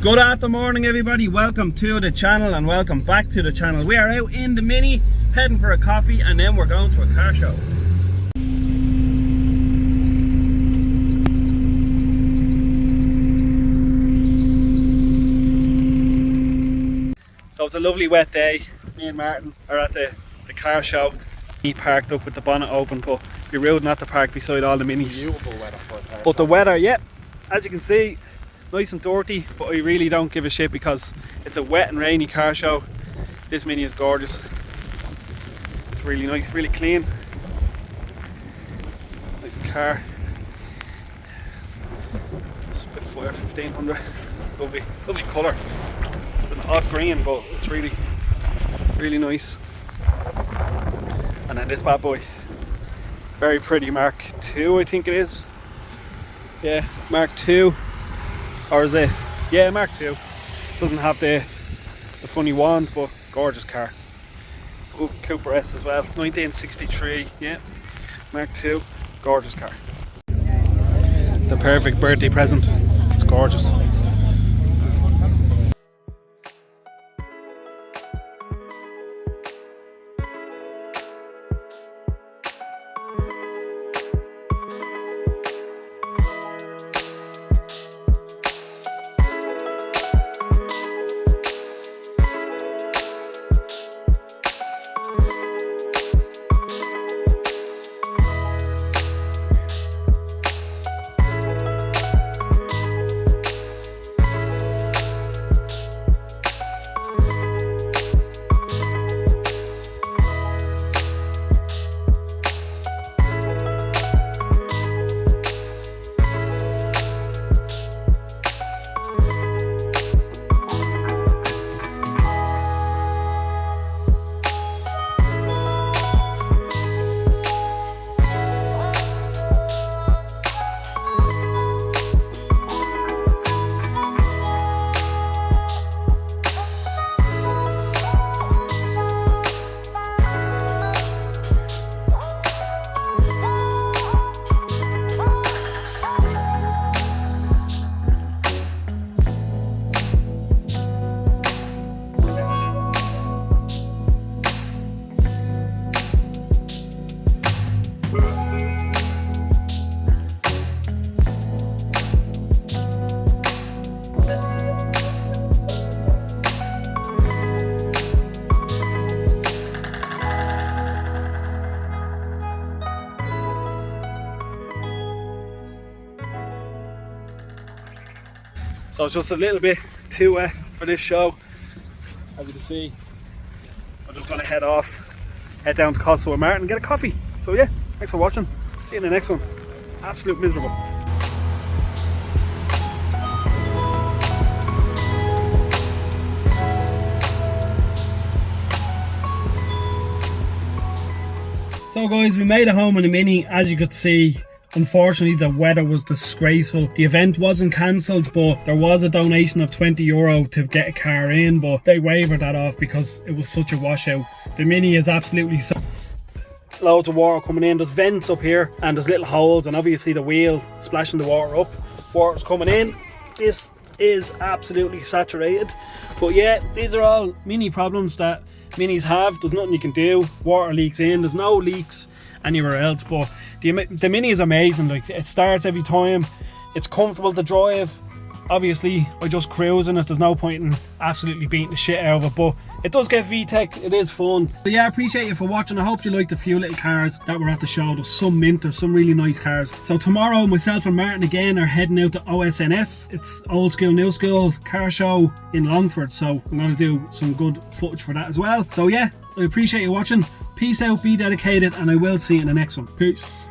Good afternoon everybody, welcome to the channel and welcome back to the channel. We are out in the Mini, heading for a coffee and then we're going to a car show. So it's a lovely wet day. Me and Martin are at the car show. He parked up with the bonnet open, but it'd be rude not to park beside all the Minis. Beautiful weather for a car But the show. weather, yeah, as you can see, nice and dirty, but I really don't give a shit because it's a wet and rainy car show. This Mini is gorgeous. It's really nice, really clean. Nice car. It's a bit for 1500. Lovely, lovely colour. It's an odd green, but it's really, really nice. And then this bad boy, very pretty Mark II, I think it is. Yeah, Mark II. Or is it? Yeah, Mark II. Doesn't have the funny wand, but gorgeous car. Oh, Cooper S as well, 1963. Yeah, Mark II, gorgeous car. The perfect birthday present. It's gorgeous. So it's just a little bit too wet for this show. As you can see, I'm just gonna head down to Costco with Martin and get a coffee. So yeah, thanks for watching. See you in the next one. Absolute miserable. So guys, we made it home in the Mini. As you could see, unfortunately the weather was disgraceful. The event wasn't cancelled, but there was a donation of €20 to get a car in, but they waived that off because it was such a washout. The Mini is absolutely so loads of water coming in. There's vents up here and there's little holes, and obviously the wheel splashing the water up. Water's coming in. This is absolutely saturated. But yeah, these are all Mini problems that Minis have. There's nothing you can do. Water leaks in. There's no leaks anywhere else, but the Mini is amazing. Like, it starts every time. It's comfortable to drive. Obviously by just cruising it, there's no point in absolutely beating the shit out of it, but it does get VTEC. It is fun. So yeah, I appreciate you for watching. I hope you liked a few little cars that were at the show. There's some mint, there's some really nice cars. So tomorrow myself and Martin again are heading out to OSNS. It's old school new school car show in Longford, so I'm going to do some good footage for that as well. So yeah, I appreciate you watching. Peace out, be dedicated, and I will see you in the next one. Peace.